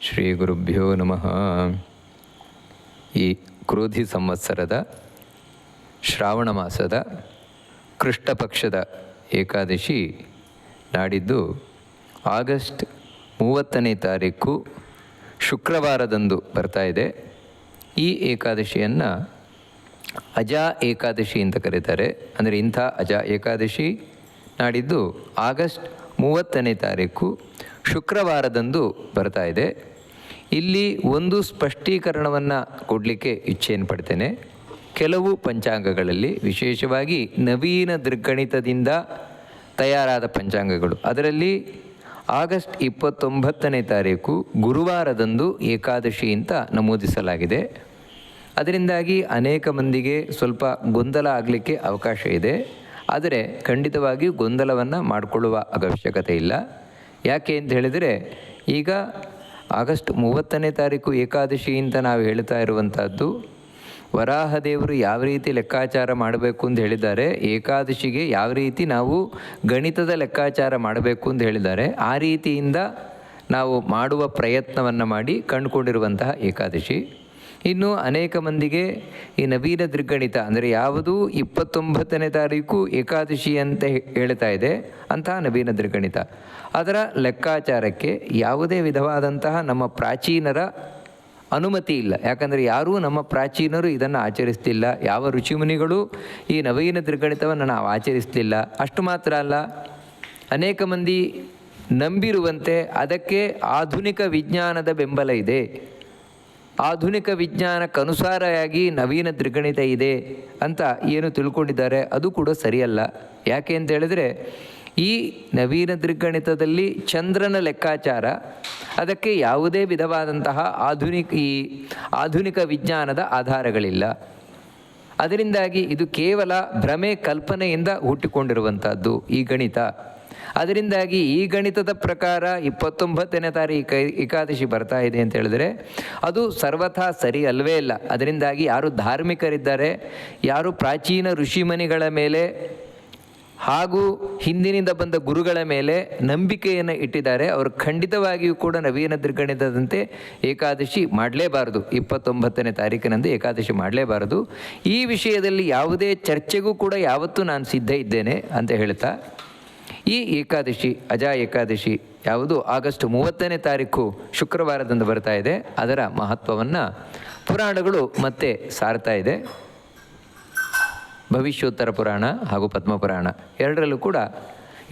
ಶ್ರೀ ಗುರುಭ್ಯೋ ನಮಃ. ಈ ಕ್ರೋಧಿ ಸಂವತ್ಸರದ ಶ್ರಾವಣ ಮಾಸದ ಕೃಷ್ಣ ಪಕ್ಷದ ಏಕಾದಶಿ ನಾಡಿದ್ದು ಆಗಸ್ಟ್ 30ನೇ ತಾರೀಕು ಶುಕ್ರವಾರದಂದು ಬರ್ತಾ ಇದೆ. ಈ ಏಕಾದಶಿಯನ್ನು ಅಜಾ ಏಕಾದಶಿ ಅಂತ ಕರೀತಾರೆ. ಅಂದರೆ ಇಂಥ ಅಜಾ ಏಕಾದಶಿ ನಾಡಿದ್ದು ಆಗಸ್ಟ್ 30ನೇ ತಾರೀಕು ಶುಕ್ರವಾರದಂದು ಬರ್ತಾ ಇದೆ. ಇಲ್ಲಿ ಒಂದು ಸ್ಪಷ್ಟೀಕರಣವನ್ನು ಕೊಡಲಿಕ್ಕೆ ಇಚ್ಛೆಯನ್ನು ಪಡ್ತೇನೆ. ಕೆಲವು ಪಂಚಾಂಗಗಳಲ್ಲಿ ವಿಶೇಷವಾಗಿ ನವೀನ ದೃಗ್ಗಣಿತದಿಂದ ತಯಾರಾದ ಪಂಚಾಂಗಗಳು, ಅದರಲ್ಲಿ ಆಗಸ್ಟ್ 29ನೇ ತಾರೀಕು ಗುರುವಾರದಂದು ಏಕಾದಶಿ ಅಂತ ನಮೂದಿಸಲಾಗಿದೆ. ಅದರಿಂದಾಗಿ ಅನೇಕ ಮಂದಿಗೆ ಸ್ವಲ್ಪ ಗೊಂದಲ ಆಗಲಿಕ್ಕೆ ಅವಕಾಶ ಇದೆ. ಆದರೆ ಖಂಡಿತವಾಗಿಯೂ ಗೊಂದಲವನ್ನು ಮಾಡಿಕೊಳ್ಳುವ ಅವಶ್ಯಕತೆ ಇಲ್ಲ. ಯಾಕೆ ಅಂತ ಹೇಳಿದರೆ, ಈಗ ಆಗಸ್ಟ್ 30ನೇ ತಾರೀಕು ಏಕಾದಶಿ ಅಂತ ನಾವು ಹೇಳ್ತಾ ಇರುವಂಥದ್ದು, ವರಾಹದೇವರು ಯಾವ ರೀತಿ ಲೆಕ್ಕಾಚಾರ ಮಾಡಬೇಕು ಅಂತ ಹೇಳಿದ್ದಾರೆ, ಏಕಾದಶಿಗೆ ಯಾವ ರೀತಿ ನಾವು ಗಣಿತದ ಲೆಕ್ಕಾಚಾರ ಮಾಡಬೇಕು ಅಂತ ಹೇಳಿದ್ದಾರೆ, ಆ ರೀತಿಯಿಂದ ನಾವು ಮಾಡುವ ಪ್ರಯತ್ನವನ್ನು ಮಾಡಿ ಕಂಡುಕೊಂಡಿರುವಂತಹ ಏಕಾದಶಿ. ಇನ್ನು ಅನೇಕ ಮಂದಿಗೆ ಈ ನವೀನ ದೃಗ್ಗಣಿತ ಅಂದರೆ ಯಾವುದು 29ನೇ ತಾರೀಕು ಏಕಾದಶಿ ಅಂತ ಹೇಳ್ತಾ ಇದೆ, ಅಂತಹ ನವೀನ ದೃಗ್ಗಣಿತ, ಅದರ ಲೆಕ್ಕಾಚಾರಕ್ಕೆ ಯಾವುದೇ ವಿಧವಾದಂತಹ ನಮ್ಮ ಪ್ರಾಚೀನರ ಅನುಮತಿ ಇಲ್ಲ. ಯಾಕಂದರೆ ಯಾರೂ ನಮ್ಮ ಪ್ರಾಚೀನರು ಇದನ್ನು ಆಚರಿಸ್ತಿಲ್ಲ. ಯಾವ ಋಷಿಮುನಿಗಳು ಈ ನವೀನ ದೃಗ್ಗಣಿತವನ್ನು ನಾವು ಆಚರಿಸಲಿಲ್ಲ. ಅಷ್ಟು ಮಾತ್ರ ಅಲ್ಲ, ಅನೇಕ ಮಂದಿ ನಂಬಿರುವಂತೆ ಅದಕ್ಕೆ ಆಧುನಿಕ ವಿಜ್ಞಾನದ ಬೆಂಬಲ ಇದೆ. ಆಧುನಿಕ ವಿಜ್ಞಾನಕ್ಕನುಸಾರವಾಗಿ ನವೀನ ದೃಗ್ಗಣಿತ ಇದೆ ಅಂತ ಏನು ತಿಳ್ಕೊಂಡಿದ್ದಾರೆ, ಅದು ಕೂಡ ಸರಿಯಲ್ಲ. ಯಾಕೆ ಅಂತ ಹೇಳಿದರೆ, ಈ ನವೀನ ದೃಗ್ಗಣಿತದಲ್ಲಿ ಚಂದ್ರನ ಲೆಕ್ಕಾಚಾರ, ಅದಕ್ಕೆ ಯಾವುದೇ ವಿಧವಾದಂತಹ ಆಧುನಿಕ ವಿಜ್ಞಾನದ ಆಧಾರಗಳಿಲ್ಲ. ಅದರಿಂದಾಗಿ ಇದು ಕೇವಲ ಭ್ರಮೆ ಕಲ್ಪನೆಯಿಂದ ಹುಟ್ಟಿಕೊಂಡಿರುವಂಥದ್ದು ಈ ಗಣಿತ. ಅದರಿಂದಾಗಿ ಈ ಗಣಿತದ ಪ್ರಕಾರ 29ನೇ ತಾರೀಕು ಏಕಾದಶಿ ಬರ್ತಾ ಇದೆ ಅಂತ ಹೇಳಿದರೆ ಅದು ಸರ್ವಥಾ ಸರಿ ಅಲ್ಲವೇ ಇಲ್ಲ. ಅದರಿಂದಾಗಿ ಯಾರು ಧಾರ್ಮಿಕರಿದ್ದಾರೆ, ಯಾರು ಪ್ರಾಚೀನ ಋಷಿಮುನಿಗಳ ಮೇಲೆ ಹಾಗೂ ಹಿಂದಿನಿಂದ ಬಂದ ಗುರುಗಳ ಮೇಲೆ ನಂಬಿಕೆಯನ್ನು ಇಟ್ಟಿದ್ದಾರೆ, ಅವರು ಖಂಡಿತವಾಗಿಯೂ ಕೂಡ ನವೀನ ದೃಗ್ಗಣಿತದಂತೆ ಏಕಾದಶಿ ಮಾಡಲೇಬಾರದು. 29ನೇ ತಾರೀಕಿನಂದು ಏಕಾದಶಿ ಮಾಡಲೇಬಾರದು. ಈ ವಿಷಯದಲ್ಲಿ ಯಾವುದೇ ಚರ್ಚೆಗೂ ಕೂಡ ಯಾವತ್ತೂ ನಾನು ಸಿದ್ಧ ಇದ್ದೇನೆ ಅಂತ ಹೇಳ್ತಾ, ಈ ಏಕಾದಶಿ ಅಜಾ ಏಕಾದಶಿ ಯಾವುದು ಆಗಸ್ಟ್ 30ನೇ ತಾರೀಕು ಶುಕ್ರವಾರದಂದು ಬರ್ತಾ ಇದೆ, ಅದರ ಮಹತ್ವವನ್ನು ಪುರಾಣಗಳು ಮತ್ತೆ ಸಾರ್ತಾ ಇದೆ. ಭವಿಷ್ಯೋತ್ತರ ಪುರಾಣ ಹಾಗೂ ಪದ್ಮಪುರಾಣ ಎರಡರಲ್ಲೂ ಕೂಡ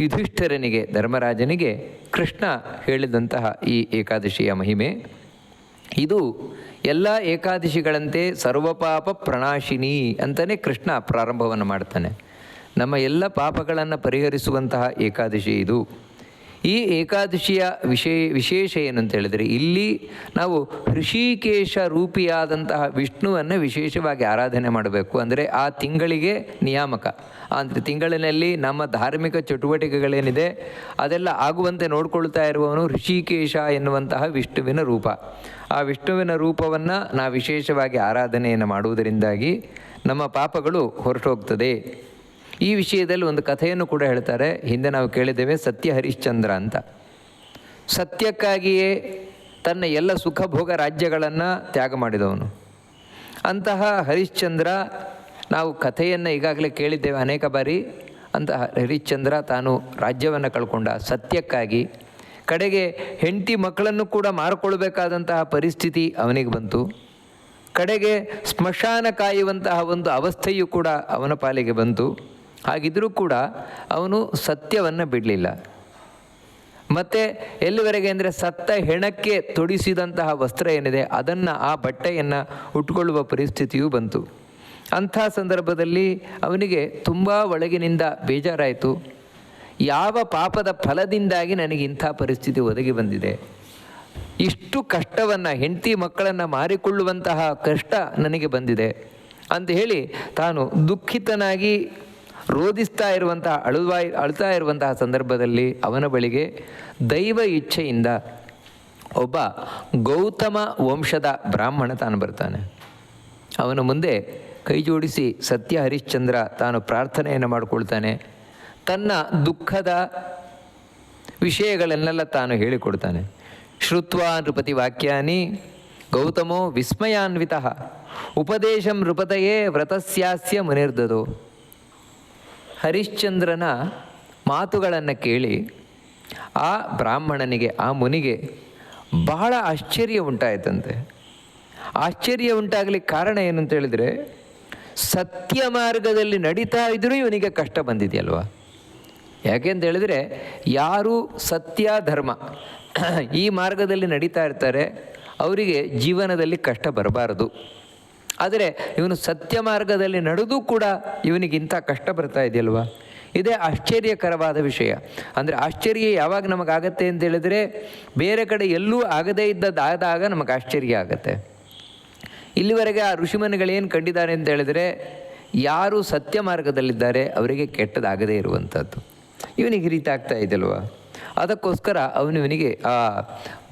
ಯುಧಿಷ್ಠಿರನಿಗೆ, ಧರ್ಮರಾಜನಿಗೆ ಕೃಷ್ಣ ಹೇಳಿದಂತಹ ಈ ಏಕಾದಶಿಯ ಮಹಿಮೆ ಇದು ಎಲ್ಲ ಏಕಾದಶಿಗಳಂತೆ ಸರ್ವಪಾಪ ಪ್ರಣಾಶಿನಿ ಅಂತಲೇ ಕೃಷ್ಣ ಪ್ರಾರಂಭವನ್ನು ಮಾಡ್ತಾನೆ. ನಮ್ಮ ಎಲ್ಲ ಪಾಪಗಳನ್ನು ಪರಿಹರಿಸುವಂತಹ ಏಕಾದಶಿ ಇದು. ಈ ಏಕಾದಶಿಯ ವಿಶೇಷ ಏನು ಅಂತ ಹೇಳಿದರೆ, ಇಲ್ಲಿ ನಾವು ಋಷಿಕೇಶ ರೂಪಿಯಾದಂತಹ ವಿಷ್ಣುವನ್ನು ವಿಶೇಷವಾಗಿ ಆರಾಧನೆ ಮಾಡಬೇಕು. ಅಂದರೆ ಆ ತಿಂಗಳಿಗೆ ನಿಯಾಮಕ, ಅಂದರೆ ತಿಂಗಳಿನಲ್ಲಿ ನಮ್ಮ ಧಾರ್ಮಿಕ ಚಟುವಟಿಕೆಗಳೇನಿದೆ ಅದೆಲ್ಲ ಆಗುವಂತೆ ನೋಡ್ಕೊಳ್ತಾ ಇರುವವನು ಋಷಿಕೇಶ ಎನ್ನುವಂತಹ ವಿಷ್ಣುವಿನ ರೂಪ. ಆ ವಿಷ್ಣುವಿನ ರೂಪವನ್ನು ನಾವು ವಿಶೇಷವಾಗಿ ಆರಾಧನೆಯನ್ನು ಮಾಡುವುದರಿಂದಾಗಿ ನಮ್ಮ ಪಾಪಗಳು ಹೊರಟೋಗ್ತದೆ. ಈ ವಿಷಯದಲ್ಲಿ ಒಂದು ಕಥೆಯನ್ನು ಕೂಡ ಹೇಳ್ತಾರೆ. ಹಿಂದೆ ನಾವು ಕೇಳಿದ್ದೇವೆ, ಸತ್ಯ ಹರಿಶ್ಚಂದ್ರ ಅಂತ. ಸತ್ಯಕ್ಕಾಗಿಯೇ ತನ್ನ ಎಲ್ಲ ಸುಖ ಭೋಗ ರಾಜ್ಯಗಳನ್ನು ತ್ಯಾಗ ಮಾಡಿದವನು. ಅಂತಹ ಹರಿಶ್ಚಂದ್ರ, ನಾವು ಕಥೆಯನ್ನು ಈಗಾಗಲೇ ಕೇಳಿದ್ದೇವೆ ಅನೇಕ ಬಾರಿ. ಅಂತಹ ಹರಿಶ್ಚಂದ್ರ ತಾನು ರಾಜ್ಯವನ್ನು ಕಳ್ಕೊಂಡ ಸತ್ಯಕ್ಕಾಗಿ. ಕಡೆಗೆ ಹೆಂಡತಿ ಮಕ್ಕಳನ್ನು ಕೂಡ ಮಾರಿಕೊಳ್ಬೇಕಾದಂತಹ ಪರಿಸ್ಥಿತಿ ಅವನಿಗೆ ಬಂತು. ಕಡೆಗೆ ಸ್ಮಶಾನ ಕಾಯುವಂತಹ ಒಂದು ಅವಸ್ಥೆಯೂ ಕೂಡ ಅವನ ಪಾಲಿಗೆ ಬಂತು. ಹಾಗಿದ್ದರೂ ಕೂಡ ಅವನು ಸತ್ಯವನ್ನು ಬಿಡಲಿಲ್ಲ. ಮತ್ತು ಎಲ್ಲಿವರೆಗೆ ಅಂದರೆ, ಸತ್ತ ಹೆಣಕ್ಕೆ ತೊಡಿಸಿದಂತಹ ವಸ್ತ್ರ ಏನಿದೆ ಅದನ್ನು, ಆ ಬಟ್ಟೆಯನ್ನು ಉಟ್ಕೊಳ್ಳುವ ಪರಿಸ್ಥಿತಿಯೂ ಬಂತು. ಅಂಥ ಸಂದರ್ಭದಲ್ಲಿ ಅವನಿಗೆ ತುಂಬ ಒಳಗಿನಿಂದ ಬೇಜಾರಾಯಿತು. ಯಾವ ಪಾಪದ ಫಲದಿಂದಾಗಿ ನನಗೆ ಇಂಥ ಪರಿಸ್ಥಿತಿ ಒದಗಿ ಬಂದಿದೆ, ಇಷ್ಟು ಕಷ್ಟವನ್ನು, ಹೆಂಡತಿ ಮಕ್ಕಳನ್ನು ಮಾರಿಕೊಳ್ಳುವಂತಹ ಕಷ್ಟ ನನಗೆ ಬಂದಿದೆ ಅಂತ ಹೇಳಿ ತಾನು ದುಃಖಿತನಾಗಿ ರೋಧಿಸ್ತಾ ಇರುವಂತಹ ಅಳ್ತಾ ಇರುವಂತಹ ಸಂದರ್ಭದಲ್ಲಿ ಅವನ ಬಳಿಗೆ ದೈವ ಇಚ್ಛೆಯಿಂದ ಒಬ್ಬ ಗೌತಮ ವಂಶದ ಬ್ರಾಹ್ಮಣ ತಾನು ಬರ್ತಾನೆ. ಅವನ ಮುಂದೆ ಕೈ ಜೋಡಿಸಿ ಸತ್ಯ ಹರಿಶ್ಚಂದ್ರ ತಾನು ಪ್ರಾರ್ಥನೆಯನ್ನು ಮಾಡಿಕೊಳ್ತಾನೆ. ತನ್ನ ದುಃಖದ ವಿಷಯಗಳನ್ನೆಲ್ಲ ತಾನು ಹೇಳಿಕೊಡ್ತಾನೆ. ಶ್ರುತ್ವಾ ನೃಪತಿ ವಾಕ್ಯಾನಿ ಗೌತಮೋ ವಿಸ್ಮಯಾನ್ವಿತಃ ಉಪದೇಶಂ ನೃಪತಯೇ ವ್ರತಸ್ಯಾಸ್ಯ ಮುನಿರ್ದದೋ. ಹರಿಶ್ಚಂದ್ರನ ಮಾತುಗಳನ್ನು ಕೇಳಿ ಆ ಬ್ರಾಹ್ಮಣನಿಗೆ, ಆ ಮುನಿಗೆ ಬಹಳ ಆಶ್ಚರ್ಯ ಉಂಟಾಯಿತಂತೆ. ಆಶ್ಚರ್ಯ ಉಂಟಾಗಲಿಕ್ಕೆ ಕಾರಣ ಏನು ಅಂತ ಹೇಳಿದರೆ, ಸತ್ಯ ಮಾರ್ಗದಲ್ಲಿ ನಡೀತಾ ಇದ್ದರೂ ಇವನಿಗೆ ಕಷ್ಟ ಬಂದಿದೆಯಲ್ವ. ಯಾಕೆಂತ ಹೇಳಿದರೆ, ಯಾರು ಸತ್ಯ ಧರ್ಮ ಈ ಮಾರ್ಗದಲ್ಲಿ ನಡೀತಾ ಇರ್ತಾರೆ ಅವರಿಗೆ ಜೀವನದಲ್ಲಿ ಕಷ್ಟ ಬರಬಾರದು. ಆದರೆ ಇವನು ಸತ್ಯ ಮಾರ್ಗದಲ್ಲಿ ನಡೆದು ಕೂಡ ಇವನಿಗಿಂಥ ಕಷ್ಟ ಬರ್ತಾ ಇದೆಯಲ್ವ, ಇದೇ ಆಶ್ಚರ್ಯಕರವಾದ ವಿಷಯ. ಅಂದರೆ ಆಶ್ಚರ್ಯ ಯಾವಾಗ ನಮಗಾಗತ್ತೆ ಅಂತ ಹೇಳಿದರೆ, ಬೇರೆ ಕಡೆ ಎಲ್ಲೂ ಆಗದೇ ಇದ್ದದ್ದಾದಾಗ ನಮಗೆ ಆಶ್ಚರ್ಯ ಆಗತ್ತೆ. ಇಲ್ಲಿವರೆಗೆ ಆ ಋಷಿಮುನಿಗಳೇನು ಕಂಡಿದ್ದಾರೆ ಅಂತ ಹೇಳಿದರೆ, ಯಾರು ಸತ್ಯ ಮಾರ್ಗದಲ್ಲಿದ್ದಾರೆ ಅವರಿಗೆ ಕೆಟ್ಟದಾಗದೇ ಇರುವಂಥದ್ದು. ಇವನಿಗೆ ರೀತಿ ಆಗ್ತಾ ಇದೆಯಲ್ವ. ಅದಕ್ಕೋಸ್ಕರ ಇವನಿಗೆ ಆ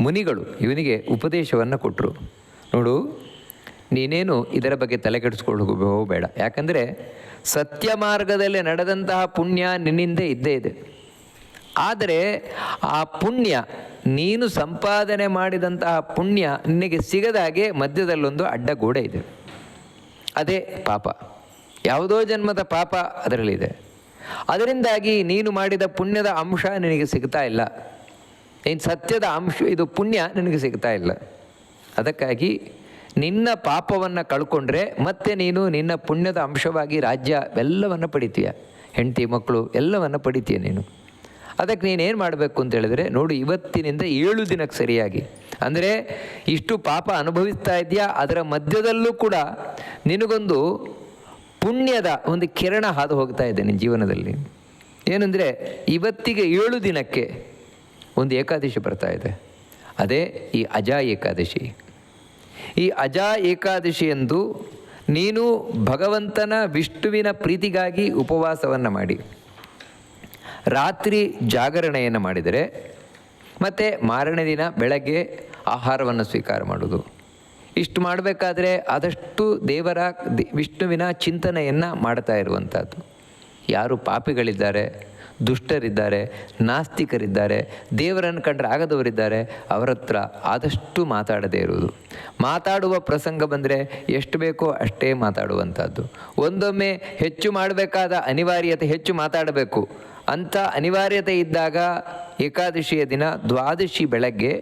ಮುನಿಗಳು ಇವನಿಗೆ ಉಪದೇಶವನ್ನು ಕೊಟ್ಟರು. ನೋಡು, ನೀನೇನು ಇದರ ಬಗ್ಗೆ ತಲೆ ಕೆಡಿಸ್ಕೊಂಡು ಹೋಗಬೇಡ. ಯಾಕಂದರೆ ಸತ್ಯ ಮಾರ್ಗದಲ್ಲಿ ನಡೆದಂತಹ ಪುಣ್ಯ ನಿನ್ನಿಂದ ಇದ್ದೇ ಇದೆ. ಆದರೆ ಆ ಪುಣ್ಯ, ನೀನು ಸಂಪಾದನೆ ಮಾಡಿದಂತಹ ಪುಣ್ಯ ನಿನಗೆ ಸಿಗದಾಗೆ ಮಧ್ಯದಲ್ಲೊಂದು ಅಡ್ಡಗೋಡೆ ಇದೆ. ಅದೇ ಪಾಪ. ಯಾವುದೋ ಜನ್ಮದ ಪಾಪ ಅದರಲ್ಲಿದೆ. ಅದರಿಂದಾಗಿ ನೀನು ಮಾಡಿದ ಪುಣ್ಯದ ಅಂಶ ನಿನಗೆ ಸಿಗ್ತಾ ಇಲ್ಲ. ನೀನು ಸತ್ಯದ ಅಂಶ, ಇದು ಪುಣ್ಯ ನಿನಗೆ ಸಿಗ್ತಾ ಇಲ್ಲ. ಅದಕ್ಕಾಗಿ ನಿನ್ನ ಪಾಪವನ್ನು ಕಳ್ಕೊಂಡ್ರೆ ಮತ್ತೆ ನೀನು ನಿನ್ನ ಪುಣ್ಯದ ಅಂಶವಾಗಿ ರಾಜ್ಯ ಎಲ್ಲವನ್ನು ಪಡಿತೀಯ, ಹೆಂಡತಿ ಮಕ್ಕಳು ಎಲ್ಲವನ್ನು ಪಡಿತೀಯ ನೀನು. ಅದಕ್ಕೆ ನೀನೇನು ಮಾಡಬೇಕು ಅಂತ ಹೇಳಿದ್ರೆ, ನೋಡು, ಇವತ್ತಿನಿಂದ 7 ದಿನಕ್ಕೆ ಸರಿಯಾಗಿ, ಅಂದರೆ ಇಷ್ಟು ಪಾಪ ಅನುಭವಿಸ್ತಾ ಇದೆಯಾ, ಅದರ ಮಧ್ಯದಲ್ಲೂ ಕೂಡ ನಿನಗೊಂದು ಪುಣ್ಯದ ಒಂದು ಕಿರಣ ಹಾದು ಹೋಗ್ತಾ ಇದೆ ನಿನ್ನ ಜೀವನದಲ್ಲಿ. ಏನಂದರೆ, ಇವತ್ತಿಗೆ 7 ದಿನಕ್ಕೆ ಒಂದು ಏಕಾದಶಿ ಬರ್ತಾ ಇದೆ. ಅದೇ ಈ ಅಜಾ ಏಕಾದಶಿ. ಈ ಅಜಾ ಏಕಾದಶಿಯಂದು ನೀನು ಭಗವಂತನ ವಿಷ್ಣುವಿನ ಪ್ರೀತಿಗಾಗಿ ಉಪವಾಸವನ್ನು ಮಾಡಿ ರಾತ್ರಿ ಜಾಗರಣೆಯನ್ನು ಮಾಡಿದರೆ, ಮತ್ತು ಮಾರನೇ ದಿನ ಬೆಳಗ್ಗೆ ಆಹಾರವನ್ನು ಸ್ವೀಕಾರ ಮಾಡೋದು. ಇಷ್ಟು ಮಾಡಬೇಕಾದ್ರೆ ಆದಷ್ಟು ವಿಷ್ಣುವಿನ ಚಿಂತನೆಯನ್ನು ಮಾಡ್ತಾ ಇರುವಂಥದ್ದು. ಯಾರು ಪಾಪಿಗಳಿದ್ದಾರೆ, ದುಷ್ಟರಿದ್ದಾರೆ, ನಾಸ್ತಿಕರಿದ್ದಾರೆ, ದೇವರನ್ನು ಕಂಡ್ರೆ ಆಗದವರಿದ್ದಾರೆ, ಅವರ ಹತ್ರ ಆದಷ್ಟು ಮಾತಾಡದೇ ಇರುವುದು. ಮಾತಾಡುವ ಪ್ರಸಂಗ ಬಂದರೆ ಎಷ್ಟು ಬೇಕೋ ಅಷ್ಟೇ ಮಾತಾಡುವಂಥದ್ದು. ಒಂದೊಮ್ಮೆ ಹೆಚ್ಚು ಮಾಡಬೇಕಾದ ಅನಿವಾರ್ಯತೆ, ಹೆಚ್ಚು ಮಾತಾಡಬೇಕು ಅಂಥ ಅನಿವಾರ್ಯತೆ ಇದ್ದಾಗ ಏಕಾದಶಿಯ ದಿನ ದ್ವಾದಶಿ ಬೆಳಗ್ಗೆ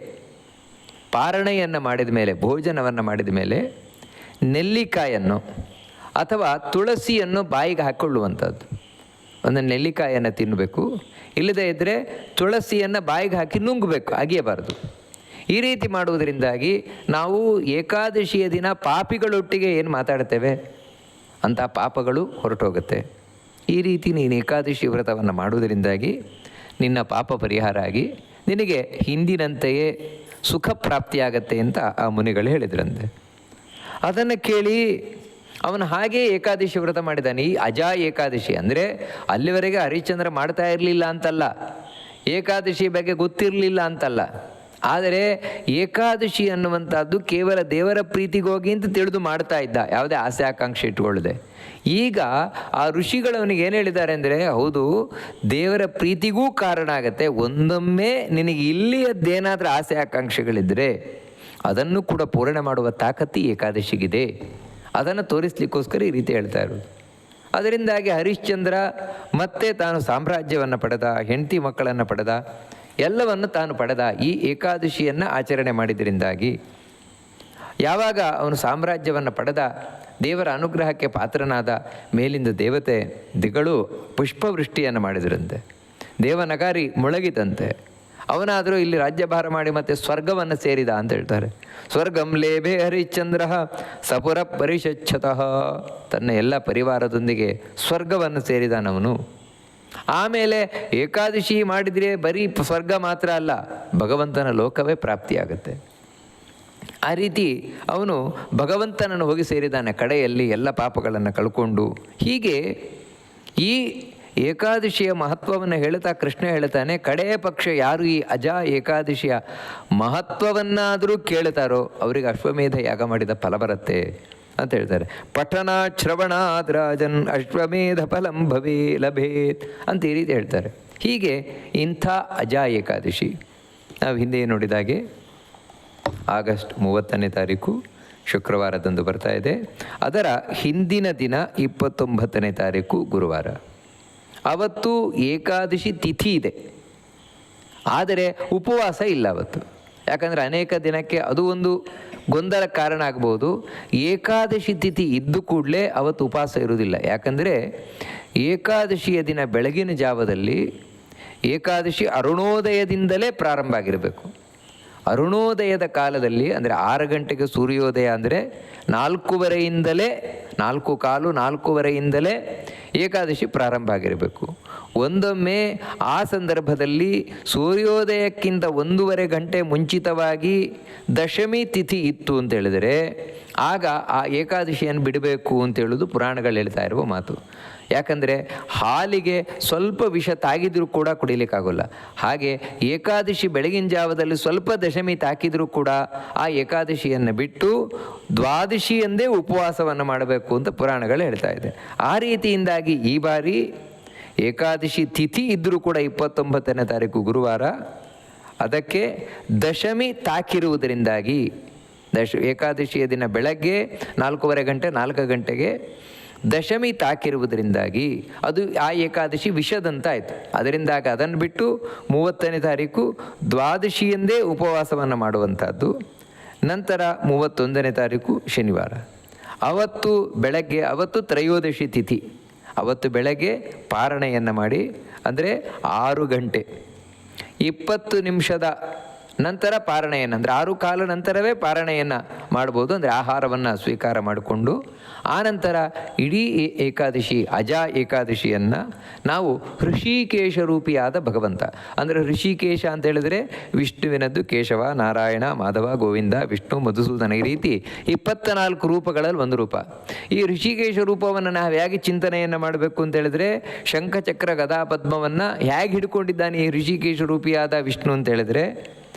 ಪಾರಣೆಯನ್ನು ಮಾಡಿದ ಮೇಲೆ, ಭೋಜನವನ್ನು ಮಾಡಿದ ಮೇಲೆ ನೆಲ್ಲಿಕಾಯನ್ನು ಅಥವಾ ತುಳಸಿಯನ್ನು ಬಾಯಿಗೆ ಹಾಕ್ಕೊಳ್ಳುವಂಥದ್ದು. ಒಂದು ನೆಲ್ಲಿಕಾಯನ್ನು ತಿನ್ನಬೇಕು, ಇಲ್ಲದೇ ಇದ್ದರೆ ತುಳಸಿಯನ್ನು ಬಾಯಿಗೆ ಹಾಕಿ ನುಂಗಬೇಕು, ಅಗಿಯಬಾರದು. ಈ ರೀತಿ ಮಾಡುವುದರಿಂದಾಗಿ ನಾವು ಏಕಾದಶಿಯ ದಿನ ಪಾಪಿಗಳೊಟ್ಟಿಗೆ ಏನು ಮಾತಾಡ್ತೇವೆ ಅಂಥ ಪಾಪಗಳು ಹೊರಟೋಗುತ್ತೆ. ಈ ರೀತಿ ನೀನು ಏಕಾದಶಿ ವ್ರತವನ್ನು ಮಾಡುವುದರಿಂದಾಗಿ ನಿನ್ನ ಪಾಪ ಪರಿಹಾರ ಆಗಿ ನಿನಗೆ ಹಿಂದಿನಂತೆಯೇ ಸುಖ ಪ್ರಾಪ್ತಿಯಾಗತ್ತೆ ಅಂತ ಆ ಮುನಿಗಳು ಹೇಳಿದ್ರಂತೆ. ಅದನ್ನು ಕೇಳಿ ಅವನು ಹಾಗೇ ಏಕಾದಶಿ ವ್ರತ ಮಾಡಿದ್ದಾನೆ. ಈ ಅಜಾ ಏಕಾದಶಿ ಅಂದರೆ ಅಲ್ಲಿವರೆಗೆ ಹರಿಶ್ಚಂದ್ರ ಮಾಡ್ತಾ ಇರಲಿಲ್ಲ ಅಂತಲ್ಲ, ಏಕಾದಶಿ ಬಗ್ಗೆ ಗೊತ್ತಿರಲಿಲ್ಲ ಅಂತಲ್ಲ, ಆದರೆ ಏಕಾದಶಿ ಅನ್ನುವಂಥದ್ದು ಕೇವಲ ದೇವರ ಪ್ರೀತಿಗೋಗಿ ಅಂತ ತಿಳಿದು ಮಾಡ್ತಾ ಇದ್ದ, ಯಾವುದೇ ಆಸೆ ಆಕಾಂಕ್ಷೆ ಇಟ್ಕೊಳ್ಳದೆ. ಈಗ ಆ ಋಷಿಗಳವನಿಗೆ ಏನು ಹೇಳಿದ್ದಾರೆ ಅಂದರೆ, ಹೌದು, ದೇವರ ಪ್ರೀತಿಗೂ ಕಾರಣ ಆಗತ್ತೆ. ಒಂದೊಮ್ಮೆ ನಿನಗೆ ಇಲ್ಲಿಯದ್ದೇನಾದರೂ ಆಸೆ ಆಕಾಂಕ್ಷೆಗಳಿದ್ದರೆ ಅದನ್ನು ಕೂಡ ಪೂರ್ಣ ಮಾಡುವ ತಾಕತ್ತಿ ಏಕಾದಶಿಗಿದೆ. ಅದನ್ನು ತೋರಿಸ್ಲಿಕ್ಕೋಸ್ಕರ ಈ ರೀತಿ ಹೇಳ್ತಾ ಇರೋದು. ಅದರಿಂದಾಗಿ ಹರಿಶ್ಚಂದ್ರ ಮತ್ತೆ ತಾನು ಸಾಮ್ರಾಜ್ಯವನ್ನು ಪಡೆದ, ಹೆಂಡತಿ ಮಕ್ಕಳನ್ನು ಪಡೆದ, ಎಲ್ಲವನ್ನು ತಾನು ಪಡೆದ ಈ ಏಕಾದಶಿಯನ್ನು ಆಚರಣೆ ಮಾಡಿದ್ದರಿಂದಾಗಿ ಯಾವಾಗ ಅವನು ಸಾಮ್ರಾಜ್ಯವನ್ನು ಪಡೆದ, ದೇವರ ಅನುಗ್ರಹಕ್ಕೆ ಪಾತ್ರನಾದ, ಮೇಲಿಂದ ದಿಗಳು ಪುಷ್ಪವೃಷ್ಟಿಯನ್ನು ಮಾಡಿದರಂತೆ, ದೇವನಗಾರಿ ಮುಳಗಿತಂತೆ. ಅವನಾದರೂ ಇಲ್ಲಿ ರಾಜ್ಯಭಾರ ಮಾಡಿ ಮತ್ತೆ ಸ್ವರ್ಗವನ್ನು ಸೇರಿದ ಅಂತ ಹೇಳ್ತಾರೆ. ಸ್ವರ್ಗಂ ಲೇಭೆ ಹರಿಶ್ಚಂದ್ರ ಸಪುರ ಪರಿಷಚ್ಛತಃ, ತನ್ನ ಎಲ್ಲ ಪರಿವಾರದೊಂದಿಗೆ ಸ್ವರ್ಗವನ್ನು ಸೇರಿದಾನವನು. ಆಮೇಲೆ ಏಕಾದಶಿ ಮಾಡಿದರೆ ಬರೀ ಸ್ವರ್ಗ ಮಾತ್ರ ಅಲ್ಲ, ಭಗವಂತನ ಲೋಕವೇ ಪ್ರಾಪ್ತಿಯಾಗತ್ತೆ. ಆ ರೀತಿ ಅವನು ಭಗವಂತನನ್ನು ಹೋಗಿ ಸೇರಿದ್ದಾನೆ ಕಡೆಯಲ್ಲಿ, ಎಲ್ಲ ಪಾಪಗಳನ್ನು ಕಳ್ಕೊಂಡು. ಹೀಗೆ ಈ ಏಕಾದಶಿಯ ಮಹತ್ವವನ್ನು ಹೇಳ್ತಾ ಕೃಷ್ಣ ಹೇಳ್ತಾನೆ, ಕಡೆಯ ಪಕ್ಷ ಯಾರು ಈ ಅಜಾ ಏಕಾದಶಿಯ ಮಹತ್ವವನ್ನಾದರೂ ಕೇಳ್ತಾರೋ ಅವರಿಗೆ ಅಶ್ವಮೇಧ ಯಾಗ ಮಾಡಿದ ಫಲ ಬರುತ್ತೆ ಅಂತ ಹೇಳ್ತಾರೆ. ಪಠನ ಶ್ರವಣಾದ್ ರಾಜನ್ ಅಶ್ವಮೇಧ ಫಲಂ ಲಭೇತ್ ಅಂತ ಈ ರೀತಿ ಹೇಳ್ತಾರೆ. ಹೀಗೆ ಇಂಥ ಅಜಾ ಏಕಾದಶಿ ನಾವು ಹಿಂದೆ ನೋಡಿದಾಗೆ ಆಗಸ್ಟ್ 30ನೇ ತಾರೀಕು ಶುಕ್ರವಾರದಂದು ಬರ್ತಾ ಇದೆ. ಅದರ ಹಿಂದಿನ ದಿನ 29ನೇ ತಾರೀಕು ಗುರುವಾರ. ಅವತ್ತು ಏಕಾದಶಿ ತಿಥಿ ಇದೆ, ಆದರೆ ಉಪವಾಸ ಇಲ್ಲ ಅವತ್ತು. ಯಾಕಂದರೆ ಅನೇಕ ದಿನಕ್ಕೆ ಅದು ಒಂದು ಗೊಂದಲ ಕಾರಣ ಆಗ್ಬೋದು. ಏಕಾದಶಿ ತಿಥಿ ಇದ್ದು ಕೂಡಲೇ ಅವತ್ತು ಉಪವಾಸ ಇರುವುದಿಲ್ಲ. ಯಾಕಂದರೆ ಏಕಾದಶಿಯ ದಿನ ಬೆಳಗಿನ ಜಾವದಲ್ಲಿ ಏಕಾದಶಿ ಅರುಣೋದಯದಿಂದಲೇ ಪ್ರಾರಂಭ ಆಗಿರಬೇಕು. ಅರುಣೋದಯದ ಕಾಲದಲ್ಲಿ ಅಂದರೆ 6 ಗಂಟೆಗೆ ಸೂರ್ಯೋದಯ ಅಂದರೆ 4:15 4:15 ಏಕಾದಶಿ ಪ್ರಾರಂಭ ಆಗಿರಬೇಕು. ಒಂದೊಮ್ಮೆ ಆ ಸಂದರ್ಭದಲ್ಲಿ ಸೂರ್ಯೋದಯಕ್ಕಿಂತ 1:30 ಗಂಟೆ ಮುಂಚಿತವಾಗಿ ದಶಮಿ ತಿಥಿ ಇತ್ತು ಅಂತ ಹೇಳಿದರೆ ಆಗ ಆ ಏಕಾದಶಿಯನ್ನು ಬಿಡಬೇಕು ಅಂತೇಳೋದು ಪುರಾಣಗಳು ಹೇಳ್ತಾ ಇರುವ ಮಾತು. ಯಾಕಂದರೆ ಹಾಲಿಗೆ ಸ್ವಲ್ಪ ವಿಷ ತಾಗಿದ್ರೂ ಕೂಡ ಕುಡಿಲಿಕ್ಕಾಗೋಲ್ಲ. ಹಾಗೆ ಏಕಾದಶಿ ಬೆಳಗಿನ ಜಾವದಲ್ಲಿ ಸ್ವಲ್ಪ ದಶಮಿ ತಾಕಿದರೂ ಕೂಡ ಆ ಏಕಾದಶಿಯನ್ನು ಬಿಟ್ಟು ದ್ವಾದಶಿಯಂದೇ ಉಪವಾಸವನ್ನು ಮಾಡಬೇಕು ಅಂತ ಪುರಾಣಗಳು ಹೇಳ್ತಾ ಇದೆ. ಆ ರೀತಿಯಿಂದಾಗಿ ಈ ಬಾರಿ ಏಕಾದಶಿ ತಿಥಿ ಇದ್ದರೂ ಕೂಡ 29ನೇ ತಾರೀಕು ಗುರುವಾರ, ಅದಕ್ಕೆ ದಶಮಿ ತಾಕಿರುವುದರಿಂದಾಗಿ ಏಕಾದಶಿಯ ದಿನ ಬೆಳಗ್ಗೆ 4:15 ಗಂಟೆಗೆ ದಶಮಿ ತಾಕಿರುವುದರಿಂದಾಗಿ ಅದು ಆ ಏಕಾದಶಿ ವಿಷದಂತಾಯಿತು. ಅದರಿಂದಾಗಿ ಅದನ್ನು ಬಿಟ್ಟು 30ನೇ ತಾರೀಕು ದ್ವಾದಶಿಯಂದೇ ಉಪವಾಸವನ್ನು ಮಾಡುವಂಥದ್ದು. ನಂತರ 31ನೇ ತಾರೀಕು ಶನಿವಾರ, ಅವತ್ತು ತ್ರಯೋದಶಿ ತಿಥಿ. ಅವತ್ತು ಬೆಳಗ್ಗೆ ಪಾರಣೆಯನ್ನು ಮಾಡಿ, ಅಂದರೆ 6 ಗಂಟೆ 20 ನಿಮಿಷದ ನಂತರ ಪಾರಣೆಯನ್ನು, ಅಂದರೆ 6 ನಂತರವೇ ಪಾರಣೆಯನ್ನು ಮಾಡ್ಬೋದು. ಅಂದರೆ ಆಹಾರವನ್ನು ಸ್ವೀಕಾರ ಮಾಡಿಕೊಂಡು ಆನಂತರ ಇಡೀ ಏಕಾದಶಿ ಅಜಾ ಏಕಾದಶಿಯನ್ನು ನಾವು ಋಷಿಕೇಶ ರೂಪಿಯಾದ ಭಗವಂತ, ಅಂದರೆ ಋಷಿಕೇಶ ಅಂತ ಹೇಳಿದರೆ ವಿಷ್ಣುವಿನದ್ದು ಕೇಶವ, ನಾರಾಯಣ, ಮಾಧವ, ಗೋವಿಂದ, ವಿಷ್ಣು, ಮಧುಸೂದನ, ಈ ರೀತಿ 24 ರೂಪಗಳಲ್ಲಿ ಒಂದು ರೂಪ. ಈ ಋಷಿಕೇಶ ರೂಪವನ್ನು ನಾವು ಹೇಗೆ ಚಿಂತನೆಯನ್ನು ಮಾಡಬೇಕು ಅಂತ ಹೇಳಿದ್ರೆ, ಶಂಖಚಕ್ರ ಗದಾ ಪದ್ಮವನ್ನು ಹೇಗೆ ಹಿಡ್ಕೊಂಡಿದ್ದಾನೆ ಈ ಋಷಿಕೇಶ ರೂಪಿಯಾದ ವಿಷ್ಣು ಅಂತ ಹೇಳಿದರೆ,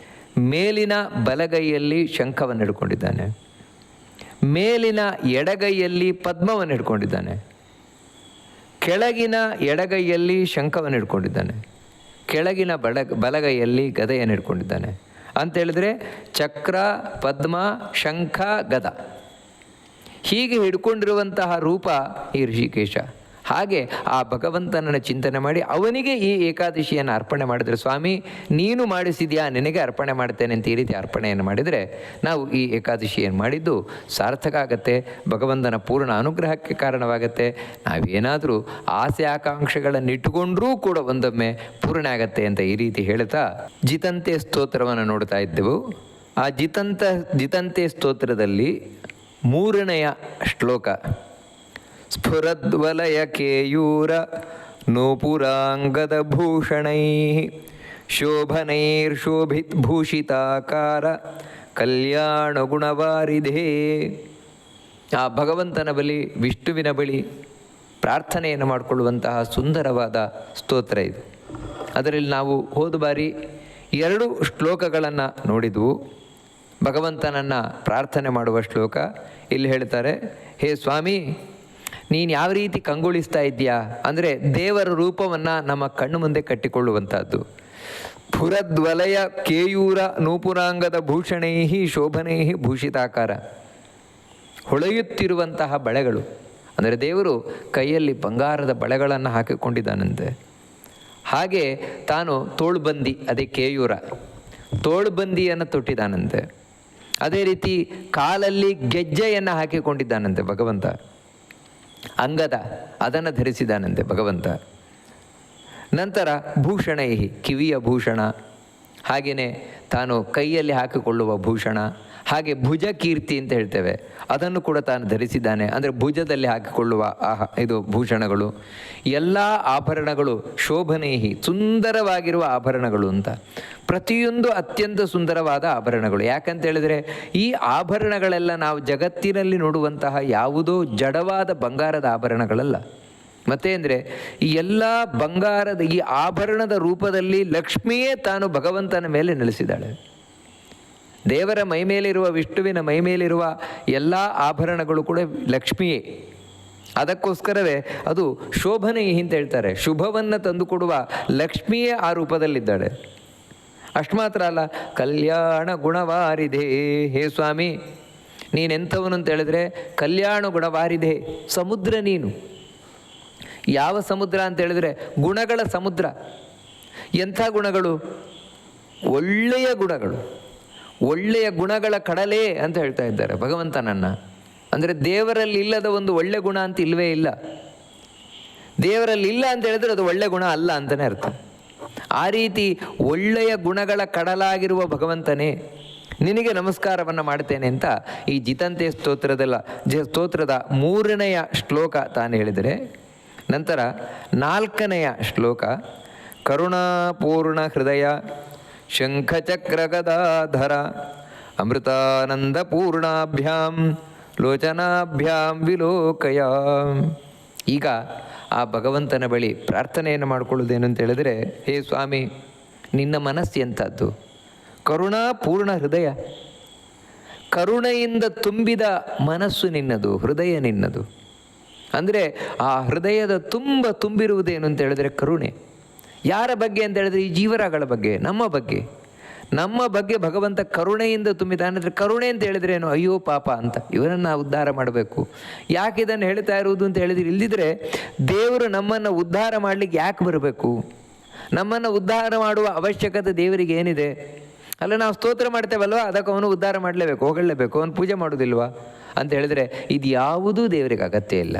ಮೇಲಿನ ಬಲಗೈಯಲ್ಲಿ ಶಂಖವನ್ನು ಹಿಡ್ಕೊಂಡಿದ್ದಾನೆ, ಮೇಲಿನ ಎಡಗೈಯಲ್ಲಿ ಪದ್ಮವನ್ನು ಹಿಡ್ಕೊಂಡಿದ್ದಾನೆ, ಕೆಳಗಿನ ಎಡಗೈಯಲ್ಲಿ ಶಂಖವನ್ನು ಹಿಡ್ಕೊಂಡಿದ್ದಾನೆ, ಕೆಳಗಿನ ಬಲಗೈಯಲ್ಲಿ ಗದೆಯನ್ನು ಹಿಡ್ಕೊಂಡಿದ್ದಾನೆ. ಅಂತೇಳಿದರೆ ಚಕ್ರ, ಪದ್ಮ, ಶಂಖ, ಗದ ಹೀಗೆ ಹಿಡ್ಕೊಂಡಿರುವಂತಹ ರೂಪ ಈ ಋಷಿಕೇಶ. ಹಾಗೆ ಆ ಭಗವಂತನನ್ನು ಚಿಂತನೆ ಮಾಡಿ ಅವನಿಗೆ ಈ ಏಕಾದಶಿಯನ್ನು ಅರ್ಪಣೆ ಮಾಡಿದರೆ, ಸ್ವಾಮಿ ನೀನು ಮಾಡಿಸಿದ್ಯಾ, ನಿನಗೆ ಅರ್ಪಣೆ ಮಾಡ್ತೇನೆ ಅಂತ ಈ ರೀತಿ ಅರ್ಪಣೆಯನ್ನು ಮಾಡಿದರೆ ನಾವು ಈ ಏಕಾದಶಿಯನ್ನು ಮಾಡಿದ್ದು ಸಾರ್ಥಕ ಆಗತ್ತೆ, ಭಗವಂತನ ಪೂರ್ಣ ಅನುಗ್ರಹಕ್ಕೆ ಕಾರಣವಾಗತ್ತೆ. ನಾವೇನಾದರೂ ಆಸೆ ಆಕಾಂಕ್ಷೆಗಳನ್ನು ಇಟ್ಟುಕೊಂಡ್ರೂ ಕೂಡ ಒಂದೊಮ್ಮೆ ಪೂರ್ಣ ಆಗತ್ತೆ ಅಂತ ಈ ರೀತಿ ಹೇಳ್ತಾ ಜಿತಂತೆ ಸ್ತೋತ್ರವನ್ನು ನೋಡ್ತಾ ಇದ್ದೆವು. ಆ ಜಿತಂತೆ ಸ್ತೋತ್ರದಲ್ಲಿ 3ನೆಯ ಶ್ಲೋಕ, ಸ್ಫುರದ್ವಲಯ ಕೇಯೂರ ನೂಪುರಾಂಗದ ಭೂಷಣೈ ಶೋಭನೈರ್ಶೋಭಿತಭೂಷಿತಾಕಾರ ಕಲ್ಯಾಣ ಗುಣವಾರಿಧೇ. ಆ ಭಗವಂತನ ಬಳಿ, ವಿಷ್ಣುವಿನ ಬಳಿ ಪ್ರಾರ್ಥನೆಯನ್ನು ಮಾಡಿಕೊಳ್ಳುವಂತಹ ಸುಂದರವಾದ ಸ್ತೋತ್ರ ಇದು. ಅದರಲ್ಲಿ ನಾವು ಹೋದ ಬಾರಿ 2 ಶ್ಲೋಕಗಳನ್ನು ನೋಡಿದ್ವು. ಭಗವಂತನನ್ನು ಪ್ರಾರ್ಥನೆ ಮಾಡುವ ಶ್ಲೋಕ ಇಲ್ಲಿ ಹೇಳ್ತಾರೆ, ಹೇ ಸ್ವಾಮಿ ನೀನು ಯಾವ ರೀತಿ ಕಂಗೊಳಿಸ್ತಾ ಇದ್ದೀಯಾ ಅಂದರೆ ದೇವರ ರೂಪವನ್ನು ನಮ್ಮ ಕಣ್ಣು ಮುಂದೆ ಕಟ್ಟಿಕೊಳ್ಳುವಂಥದ್ದು. ಸ್ಫುರದ್ವಲಯ ಕೇಯೂರ ನೂಪುರಾಂಗದ ಭೂಷಣೈ ಶೋಭನೈ ಭೂಷಿತಾಕಾರ, ಹೊಳೆಯುತ್ತಿರುವಂತಹ ಬಳೆಗಳು, ಅಂದರೆ ದೇವರು ಕೈಯಲ್ಲಿ ಬಂಗಾರದ ಬಳೆಗಳನ್ನು ಹಾಕಿಕೊಂಡಿದ್ದಾನಂತೆ. ಹಾಗೆ ತಾನು ತೋಳ್ಬಂದಿ, ಅದೇ ಕೇಯೂರ, ತೋಳ್ಬಂದಿಯನ್ನು ತೊಟ್ಟಿದ್ದಾನಂತೆ. ಅದೇ ರೀತಿ ಕಾಲಲ್ಲಿ ಗೆಜ್ಜೆಯನ್ನು ಹಾಕಿಕೊಂಡಿದ್ದಾನಂತೆ ಭಗವಂತ. ಅಂಗದ ಅದನ್ನು ಧರಿಸಿದಾನಂತೆ ಭಗವಂತ. ನಂತರ ಭೂಷಣೈ, ಕಿವಿಯ ಭೂಷಣ, ಹಾಗೆಯೇ ತಾನು ಕೈಯಲ್ಲಿ ಹಾಕಿಕೊಳ್ಳುವ ಭೂಷಣ, ಹಾಗೆ ಭುಜ ಕೀರ್ತಿ ಅಂತ ಹೇಳ್ತೇವೆ, ಅದನ್ನು ಕೂಡ ತಾನು ಧರಿಸಿದ್ದಾನೆ. ಅಂದರೆ ಭುಜದಲ್ಲಿ ಹಾಕಿಕೊಳ್ಳುವ ಇದು ಭೂಷಣಗಳು, ಎಲ್ಲ ಆಭರಣಗಳು ಶೋಭನೇಹಿ, ಸುಂದರವಾಗಿರುವ ಆಭರಣಗಳು ಅಂತ. ಪ್ರತಿಯೊಂದು ಅತ್ಯಂತ ಸುಂದರವಾದ ಆಭರಣಗಳು. ಯಾಕಂತೇಳಿದರೆ ಈ ಆಭರಣಗಳೆಲ್ಲ ನಾವು ಜಗತ್ತಿನಲ್ಲಿ ನೋಡುವಂತಹ ಯಾವುದೋ ಜಡವಾದ ಬಂಗಾರದ ಆಭರಣಗಳಲ್ಲ. ಮತ್ತೆ ಅಂದರೆ ಈ ಎಲ್ಲ ಬಂಗಾರದ ಈ ಆಭರಣದ ರೂಪದಲ್ಲಿ ಲಕ್ಷ್ಮಿಯೇ ತಾನು ಭಗವಂತನ ಮೇಲೆ ನೆಲೆಸಿದ್ದಾಳೆ. ದೇವರ ಮೈಮೇಲಿರುವ, ವಿಷ್ಣುವಿನ ಮೈಮೇಲಿರುವ ಎಲ್ಲ ಆಭರಣಗಳು ಕೂಡ ಲಕ್ಷ್ಮಿಯೇ. ಅದಕ್ಕೋಸ್ಕರವೇ ಅದು ಶೋಭನೆ ಅಂತ ಹೇಳ್ತಾರೆ. ಶುಭವನ್ನು ತಂದುಕೊಡುವ ಲಕ್ಷ್ಮಿಯೇ ಆ ರೂಪದಲ್ಲಿದ್ದಾಳೆ. ಅಷ್ಟು ಮಾತ್ರ ಅಲ್ಲ, ಕಲ್ಯಾಣ ಗುಣವಾರಿದೆ. ಹೇ ಸ್ವಾಮಿ, ನೀನೆಂಥವನು ಅಂತ ಹೇಳಿದ್ರೆ ಕಲ್ಯಾಣ ಗುಣವಾರಿದೆ. ಸಮುದ್ರ ನೀನು. ಯಾವ ಸಮುದ್ರ ಅಂತ ಹೇಳಿದ್ರೆ ಗುಣಗಳ ಸಮುದ್ರ. ಎಂಥ ಗುಣಗಳು? ಒಳ್ಳೆಯ ಗುಣಗಳು, ಒಳ್ಳೆಯ ಗುಣಗಳ ಕಡಲೆ ಅಂತ ಹೇಳ್ತಾ ಇದ್ದಾರೆ ಭಗವಂತನನ್ನು. ಅಂದರೆ ದೇವರಲ್ಲಿ ಇಲ್ಲದ ಒಂದು ಒಳ್ಳೆ ಗುಣ ಅಂತ ಇಲ್ಲವೇ ಇಲ್ಲ. ದೇವರಲ್ಲಿ ಇಲ್ಲ ಅಂತ ಹೇಳಿದ್ರೆ ಅದು ಒಳ್ಳೆ ಗುಣ ಅಲ್ಲ ಅಂತಲೇ ಅರ್ಥ. ಆ ರೀತಿ ಒಳ್ಳೆಯ ಗುಣಗಳ ಕಡಲಾಗಿರುವ ಭಗವಂತನೇ, ನಿನಗೆ ನಮಸ್ಕಾರವನ್ನು ಮಾಡ್ತೇನೆ ಅಂತ ಈ ಜಿತಂತೆ ಸ್ತೋತ್ರದ 3ನೆಯ ಶ್ಲೋಕ ತಾನು ಹೇಳಿದರೆ, ನಂತರ 4ನೆಯ ಶ್ಲೋಕ ಕರುಣಾಪೂರ್ಣ ಹೃದಯ ಶಂಖಚಕ್ರ ಗದಾಧರ ಅಮೃತಾನಂದ ಪೂರ್ಣಾಭ್ಯಾಂ ಲೋಚನಾಭ್ಯಾಂ ವಿಲೋಕಯ. ಈಗ ಆ ಭಗವಂತನ ಬಳಿ ಪ್ರಾರ್ಥನೆಯನ್ನು ಮಾಡಿಕೊಳ್ಳುವುದೇನು ಅಂತ ಹೇಳಿದರೆ, ಹೇ ಸ್ವಾಮಿ, ನಿನ್ನ ಮನಸ್ಸು ಎಂಥದ್ದು? ಕರುಣಾಪೂರ್ಣ ಹೃದಯ. ಕರುಣೆಯಿಂದ ತುಂಬಿದ ಮನಸ್ಸು ನಿನ್ನದು, ಹೃದಯ ನಿನ್ನದು. ಅಂದರೆ ಆ ಹೃದಯದ ತುಂಬಿರುವುದೇನು ಅಂತ ಹೇಳಿದರೆ ಕರುಣೆ. ಯಾರ ಬಗ್ಗೆ ಅಂತ ಹೇಳಿದ್ರೆ ಈ ಜೀವರಾಗಳ ಬಗ್ಗೆ, ನಮ್ಮ ಬಗ್ಗೆ ಭಗವಂತ ಕರುಣೆಯಿಂದ ತುಂಬಿದ್ದಾನೆ. ಅಂದರೆ ಕರುಣೆ ಅಂತ ಹೇಳಿದ್ರೇನು? ಅಯ್ಯೋ ಪಾಪ ಅಂತ, ಇವರನ್ನು ಉದ್ಧಾರ ಮಾಡಬೇಕು. ಯಾಕೆ ಇದನ್ನು ಹೇಳ್ತಾ ಇರುವುದು ಅಂತ ಹೇಳಿದ್ರೆ, ಇಲ್ದಿದ್ರೆ ದೇವರು ನಮ್ಮನ್ನು ಉದ್ಧಾರ ಮಾಡಲಿಕ್ಕೆ ಯಾಕೆ ಬರಬೇಕು? ನಮ್ಮನ್ನು ಉದ್ಧಾರ ಮಾಡುವ ಅವಶ್ಯಕತೆ ದೇವರಿಗೆ ಏನಿದೆ? ಅಲ್ಲ, ನಾವು ಸ್ತೋತ್ರ ಮಾಡ್ತೇವಲ್ವ, ಅದಕ್ಕೆ ಅವನು ಉದ್ಧಾರ ಮಾಡಲೇಬೇಕು, ಹೊಗಳಲೇಬೇಕು, ಅವನು ಪೂಜೆ ಮಾಡೋದಿಲ್ವಾ ಅಂತ ಹೇಳಿದರೆ ಇದು ಯಾವುದೂ ದೇವರಿಗೆ ಅಗತ್ಯ ಇಲ್ಲ.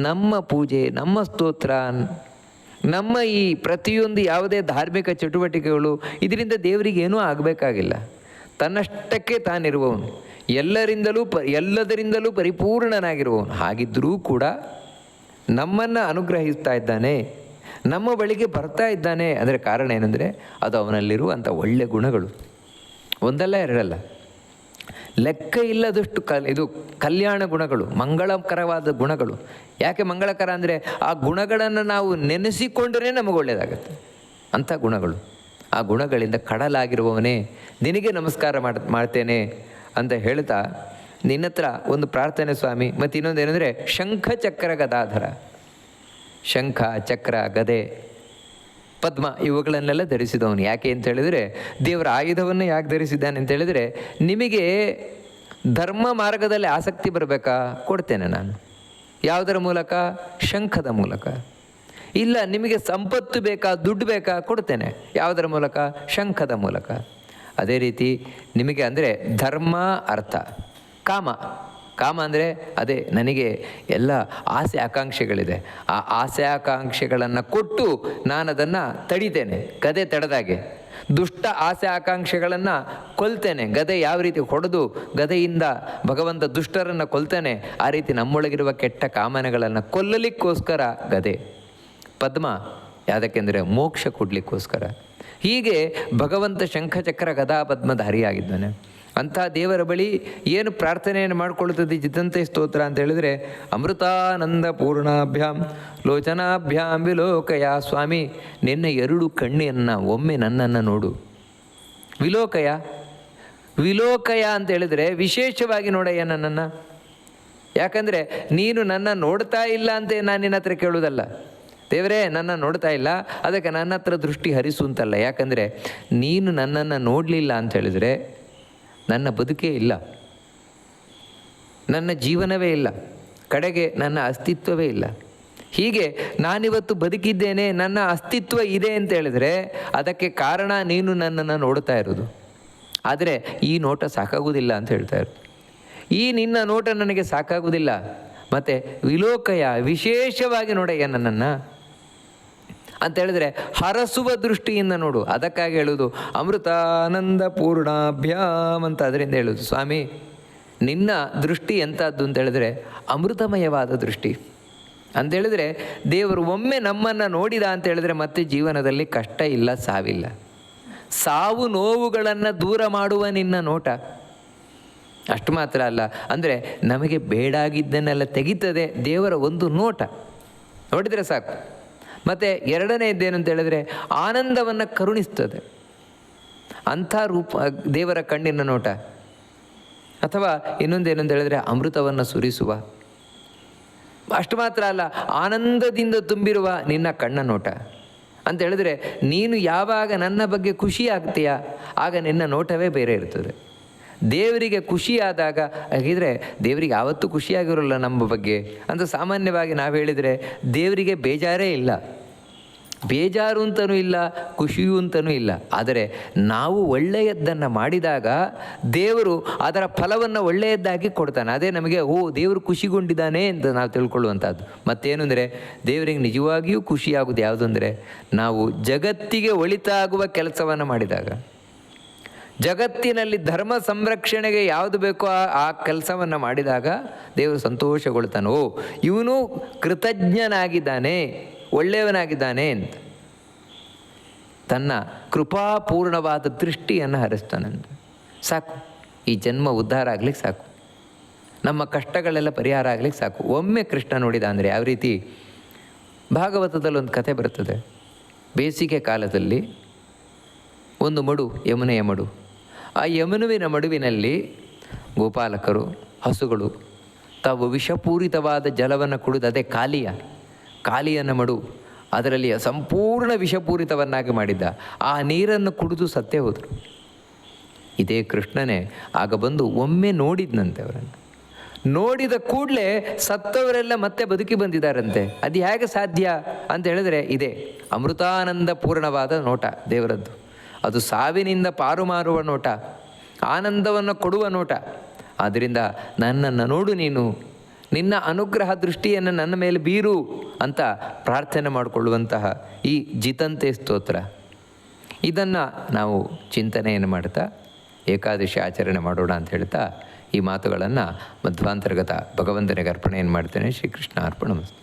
ನಮ್ಮ ಪೂಜೆ, ನಮ್ಮ ಸ್ತೋತ್ರ, ನಮ್ಮ ಈ ಪ್ರತಿಯೊಂದು ಯಾವುದೇ ಧಾರ್ಮಿಕ ಚಟುವಟಿಕೆಗಳು, ಇದರಿಂದ ದೇವರಿಗೆ ಏನೂ ಆಗಬೇಕಾಗಿಲ್ಲ. ತನ್ನಷ್ಟಕ್ಕೆ ತಾನಿರುವವನು, ಎಲ್ಲದರಿಂದಲೂ ಪರಿಪೂರ್ಣನಾಗಿರುವವನು. ಹಾಗಿದ್ದರೂ ಕೂಡ ನಮ್ಮನ್ನು ಅನುಗ್ರಹಿಸ್ತಾ ಇದ್ದಾನೆ, ನಮ್ಮ ಬಳಿಗೆ ಬರ್ತಾ ಇದ್ದಾನೆ. ಅದರ ಕಾರಣ ಏನಂದರೆ ಅದು ಅವನಲ್ಲಿರುವಂಥ ಒಳ್ಳೆಯ ಗುಣಗಳು. ಒಂದಲ್ಲ ಎರಡಲ್ಲ, ಲೆಕ್ಕ ಇಲ್ಲದಷ್ಟು ಇದು ಕಲ್ಯಾಣ ಗುಣಗಳು, ಮಂಗಳಕರವಾದ ಗುಣಗಳು. ಯಾಕೆ ಮಂಗಳಕರ ಅಂದರೆ ಆ ಗುಣಗಳನ್ನು ನಾವು ನೆನೆಸಿಕೊಂಡರೆ ನಮಗೆ ಒಳ್ಳೆಯದಾಗತ್ತೆ. ಅಂಥ ಗುಣಗಳು, ಆ ಗುಣಗಳಿಂದ ಕಡಲಾಗಿರುವವನೇ, ನಿನಗೆ ನಮಸ್ಕಾರ ಮಾಡ್ತೇನೆ ಅಂತ ಹೇಳ್ತಾ, ನಿನ್ನ ಹತ್ರ ಒಂದು ಪ್ರಾರ್ಥನೆ ಸ್ವಾಮಿ. ಮತ್ತು ಇನ್ನೊಂದು ಏನಂದರೆ ಶಂಖ ಚಕ್ರ ಗದಾಧರ. ಶಂಖ, ಚಕ್ರ, ಗದೆ, ಪದ್ಮ ಇವುಗಳನ್ನೆಲ್ಲ ಧರಿಸಿದವನು. ಯಾಕೆ ಅಂತ ಹೇಳಿದರೆ, ದೇವರ ಆಯುಧವನ್ನು ಯಾಕೆ ಧರಿಸಿದ್ದಾನೆ ಅಂತ ಹೇಳಿದರೆ, ನಿಮಗೆ ಧರ್ಮ ಮಾರ್ಗದಲ್ಲಿ ಆಸಕ್ತಿ ಬರಬೇಕಾ? ಕೊಡ್ತೇನೆ ನಾನು. ಯಾವುದರ ಮೂಲಕ? ಶಂಖದ ಮೂಲಕ. ಇಲ್ಲ, ನಿಮಗೆ ಸಂಪತ್ತು ಬೇಕಾ, ದುಡ್ಡು ಬೇಕಾ? ಕೊಡ್ತೇನೆ. ಯಾವುದರ ಮೂಲಕ? ಶಂಖದ ಮೂಲಕ. ಅದೇ ರೀತಿ ನಿಮಗೆ ಅಂದರೆ ಧರ್ಮ, ಅರ್ಥ, ಕಾಮ ಅಂದರೆ ಅದೇ ನನಗೆ ಎಲ್ಲ ಆಸೆ ಆಕಾಂಕ್ಷೆಗಳಿದೆ. ಆ ಆಸೆ ಆಕಾಂಕ್ಷೆಗಳನ್ನು ಕೊಟ್ಟು ನಾನು ಅದನ್ನು ತಡಿತೇನೆ, ಗದೆ ತಡೆದಾಗೆ. ದುಷ್ಟ ಆಸೆ ಆಕಾಂಕ್ಷೆಗಳನ್ನು ಕೊಲ್ತೇನೆ, ಗದೆ ಯಾವ ರೀತಿ ಹೊಡೆದು ಗದೆಯಿಂದ ಭಗವಂತ ದುಷ್ಟರನ್ನು ಕೊಲ್ತಾನೆ, ಆ ರೀತಿ ನಮ್ಮೊಳಗಿರುವ ಕೆಟ್ಟ ಕಾಮನೆಗಳನ್ನು ಕೊಲ್ಲಲಿಕ್ಕೋಸ್ಕರ ಗದೆ. ಪದ್ಮ ಯಾವುದಕ್ಕೆಂದರೆ ಮೋಕ್ಷ ಕೊಡಲಿಕ್ಕೋಸ್ಕರ. ಹೀಗೆ ಭಗವಂತ ಶಂಖಚಕ್ರ ಗದಾ ಪದ್ಮಧಾರಿಯಾಗಿದ್ದಾನೆ. ಅಂಥ ದೇವರ ಬಳಿ ಏನು ಪ್ರಾರ್ಥನೆಯನ್ನು ಮಾಡಿಕೊಳ್ಳುತ್ತದೆ ಜಿತಂತೆ ಸ್ತೋತ್ರ ಅಂತ ಹೇಳಿದರೆ, ಅಮೃತಾನಂದ ಪೂರ್ಣಾಭ್ಯಾಂ ಲೋಚನಾಭ್ಯಾಂ ವಿಲೋಕಯ. ಸ್ವಾಮಿ, ನಿನ್ನ 2 ಕಣ್ಣನ್ನು ಒಮ್ಮೆ ನನ್ನನ್ನು ನೋಡು. ವಿಲೋಕಯ ಅಂತ ಹೇಳಿದರೆ ವಿಶೇಷವಾಗಿ ನೋಡಯ್ಯ ನನ್ನನ್ನು. ಯಾಕಂದರೆ ನೀನು ನನ್ನ ನೋಡ್ತಾ ಇಲ್ಲ ಅಂತ ನಾನು ನಿನ್ನ ಹತ್ರ ಕೇಳುವುದಲ್ಲ. ದೇವರೇ, ನನ್ನ ನೋಡ್ತಾ ಇಲ್ಲ, ಅದಕ್ಕೆ ನನ್ನ ಹತ್ರ ದೃಷ್ಟಿ ಹರಿಸು ಅಂತಲ್ಲ. ಯಾಕಂದರೆ ನೀನು ನನ್ನನ್ನು ನೋಡಲಿಲ್ಲ ಅಂತ ಹೇಳಿದರೆ ನನ್ನ ಬದುಕೇ ಇಲ್ಲ, ನನ್ನ ಜೀವನವೇ ಇಲ್ಲ, ಕಡೆಗೆ ನನ್ನ ಅಸ್ತಿತ್ವವೇ ಇಲ್ಲ. ಹೀಗೆ ನಾನಿವತ್ತು ಬದುಕಿದ್ದೇನೆ, ನನ್ನ ಅಸ್ತಿತ್ವ ಇದೆ ಅಂತ ಹೇಳಿದರೆ ಅದಕ್ಕೆ ಕಾರಣ ನೀನು ನನ್ನನ್ನು ನೋಡ್ತಾ ಇರೋದು. ಆದರೆ ಈ ನೋಟ ಸಾಕಾಗುವುದಿಲ್ಲ ಅಂತ ಹೇಳ್ತಾ ಇರೋದು. ಈ ನಿನ್ನ ನೋಟ ನನಗೆ ಸಾಕಾಗುವುದಿಲ್ಲ. ಮತ್ತು ವಿಲೋಕಯ, ವಿಶೇಷವಾಗಿ ನೋಡಯ್ಯ ನನ್ನನ್ನು ಅಂತ ಹೇಳಿದ್ರೆ ಹರಸುವ ದೃಷ್ಟಿಯಿಂದ ನೋಡು. ಅದಕ್ಕಾಗಿ ಹೇಳುವುದು ಅಮೃತಾನಂದ ಪೂರ್ಣಾಭ್ಯಾಮ್ ಅಂತ. ಅದರಿಂದ ಹೇಳುವುದು, ಸ್ವಾಮಿ ನಿನ್ನ ದೃಷ್ಟಿ ಎಂಥದ್ದು ಅಂತ ಹೇಳಿದ್ರೆ ಅಮೃತಮಯವಾದ ದೃಷ್ಟಿ ಅಂತೇಳಿದರೆ, ದೇವರು ಒಮ್ಮೆ ನಮ್ಮನ್ನು ನೋಡಿದ ಅಂತ ಹೇಳಿದ್ರೆ ಮತ್ತೆ ಜೀವನದಲ್ಲಿ ಕಷ್ಟ ಇಲ್ಲ, ಸಾವಿಲ್ಲ. ಸಾವು ನೋವುಗಳನ್ನು ದೂರ ಮಾಡುವ ನಿನ್ನ ನೋಟ. ಅಷ್ಟು ಮಾತ್ರ ಅಲ್ಲ, ಅಂದರೆ ನಮಗೆ ಬೇಡಾಗಿದ್ದನ್ನೆಲ್ಲ ತೆಗಿತದೆ ದೇವರ ಒಂದು ನೋಟ ನೋಡಿದರೆ ಸಾಕು. ಮತ್ತು ಎರಡನೇದ್ದೇನು ಅಂತ ಹೇಳಿದ್ರೆ ಆನಂದವನ್ನು ಕರುಣಿಸ್ತದೆ. ಅಂಥ ರೂಪ ದೇವರ ಕಣ್ಣಿನ ನೋಟ. ಅಥವಾ ಇನ್ನೊಂದೇನು ಅಂತ ಹೇಳಿದ್ರೆ ಅಮೃತವನ್ನು ಸುರಿಸುವ. ಅಷ್ಟು ಮಾತ್ರ ಅಲ್ಲ, ಆನಂದದಿಂದ ತುಂಬಿರುವ ನಿನ್ನ ಕಣ್ಣ ನೋಟ. ಅಂತ ಹೇಳಿದ್ರೆ ನೀನು ಯಾವಾಗ ನನ್ನ ಬಗ್ಗೆ ಖುಷಿ ಆಗ್ತೀಯಾ ಆಗ ನಿನ್ನ ನೋಟವೇ ಬೇರೆ ಇರ್ತದೆ. ದೇವರಿಗೆ ಖುಷಿಯಾದಾಗ ಹಾಗಿದ್ರೆ ದೇವರಿಗೆ ಯಾವತ್ತೂ ಖುಷಿಯಾಗಿರೋಲ್ಲ ನಮ್ಮ ಬಗ್ಗೆ ಅಂತ ಸಾಮಾನ್ಯವಾಗಿ ನಾವು ಹೇಳಿದರೆ ದೇವರಿಗೆ ಬೇಜಾರೇ ಇಲ್ಲ, ಬೇಜಾರು ಅಂತಲೂ ಇಲ್ಲ, ಖುಷಿಯೂ ಅಂತಲೂ ಇಲ್ಲ. ಆದರೆ ನಾವು ಒಳ್ಳೆಯದನ್ನು ಮಾಡಿದಾಗ ದೇವರು ಅದರ ಫಲವನ್ನು ಒಳ್ಳೆಯದಾಗಿ ಕೊಡ್ತಾನೆ. ಅದೇ ನಮಗೆ ದೇವರು ಖುಷಿಗೊಂಡಿದ್ದಾನೆ ಅಂತ ನಾವು ತಿಳ್ಕೊಳ್ಳುವಂಥದ್ದು. ಮತ್ತೇನು ಅಂದರೆ ದೇವರಿಗೆ ನಿಜವಾಗಿಯೂ ಖುಷಿಯಾಗೋದು ಯಾವುದು ಅಂದರೆ ನಾವು ಜಗತ್ತಿಗೆ ಒಳಿತಾಗುವ ಕೆಲಸವನ್ನು ಮಾಡಿದಾಗ, ಜಗತ್ತಿನಲ್ಲಿ ಧರ್ಮ ಸಂರಕ್ಷಣೆಗೆ ಯಾವುದು ಬೇಕೋ ಆ ಕೆಲಸವನ್ನು ಮಾಡಿದಾಗ ದೇವರು ಸಂತೋಷಗೊಳ್ತಾನೆ. ಇವನು ಕೃತಜ್ಞನಾಗಿದ್ದಾನೆ, ಒಳ್ಳೆಯವನಾಗಿದ್ದಾನೆ ಅಂತ ತನ್ನ ಕೃಪಾಪೂರ್ಣವಾದ ದೃಷ್ಟಿಯನ್ನು ಹರಿಸ್ತಾನಂತ. ಸಾಕು, ಈ ಜನ್ಮ ಉದ್ಧಾರ ಆಗ್ಲಿಕ್ಕೆ ಸಾಕು, ನಮ್ಮ ಕಷ್ಟಗಳೆಲ್ಲ ಪರಿಹಾರ ಆಗ್ಲಿಕ್ಕೆ ಸಾಕು. ಒಮ್ಮೆ ಕೃಷ್ಣ ನೋಡಿದ ಅಂದರೆ ಯಾವ ರೀತಿ ಭಾಗವತದಲ್ಲಿ ಒಂದು ಕಥೆ ಬರ್ತದೆ. ಬೇಸಿಗೆ ಕಾಲದಲ್ಲಿ ಒಂದು ಮಡು, ಯಮುನೆಯ ಮಡು. ಆ ಯಮುನುವಿನ ಮಡುವಿನಲ್ಲಿ ಗೋಪಾಲಕರು, ಹಸುಗಳು ತಾವು ವಿಷಪೂರಿತವಾದ ಜಲವನ್ನು ಕುಡಿದು, ಅದೇ ಕಾಲಿಯನ್ನು ಮಡು, ಅದರಲ್ಲಿ ಸಂಪೂರ್ಣ ವಿಷಪೂರಿತವನ್ನಾಗಿ ಮಾಡಿದ್ದ. ಆ ನೀರನ್ನು ಕುಡಿದು ಸತ್ತೇ ಹೋದರು. ಇದೇ ಕೃಷ್ಣನೇ ಆಗ ಬಂದು ಒಮ್ಮೆ ನೋಡಿದ್ನಂತೆ ಅವರನ್ನು. ನೋಡಿದ ಕೂಡಲೇ ಸತ್ತವರೆಲ್ಲ ಮತ್ತೆ ಬದುಕಿ ಬಂದಿದ್ದಾರಂತೆ. ಅದು ಹೇಗೆ ಸಾಧ್ಯ ಅಂತ ಹೇಳಿದ್ರೆ ಇದೇ ಅಮೃತಾನಂದ ಪೂರ್ಣವಾದ ನೋಟ ದೇವರದ್ದು. ಅದು ಸಾವಿನಿಂದ ಪಾರು ಮಾರುವ ನೋಟ, ಆನಂದವನ್ನು ಕೊಡುವ ನೋಟ. ಆದ್ದರಿಂದ ನನ್ನನ್ನು ನೋಡು ನೀನು, ನಿನ್ನ ಅನುಗ್ರಹ ದೃಷ್ಟಿಯನ್ನು ನನ್ನ ಮೇಲೆ ಬೀರು ಅಂತ ಪ್ರಾರ್ಥನೆ ಮಾಡಿಕೊಳ್ಳುವಂತಹ ಈ ಜಿತಂತೆ ಸ್ತೋತ್ರ, ಇದನ್ನು ನಾವು ಚಿಂತನೆಯನ್ನು ಮಾಡ್ತಾ ಏಕಾದಶಿ ಆಚರಣೆ ಮಾಡೋಣ ಅಂತ ಹೇಳ್ತಾ ಈ ಮಾತುಗಳನ್ನು ಮಧ್ವಾಂತರ್ಗತ ಭಗವಂತನಿಗೆ ಅರ್ಪಣೆಯನ್ನು ಮಾಡ್ತೇನೆ. ಶ್ರೀಕೃಷ್ಣ ಅರ್ಪಣಮಸ್ತು.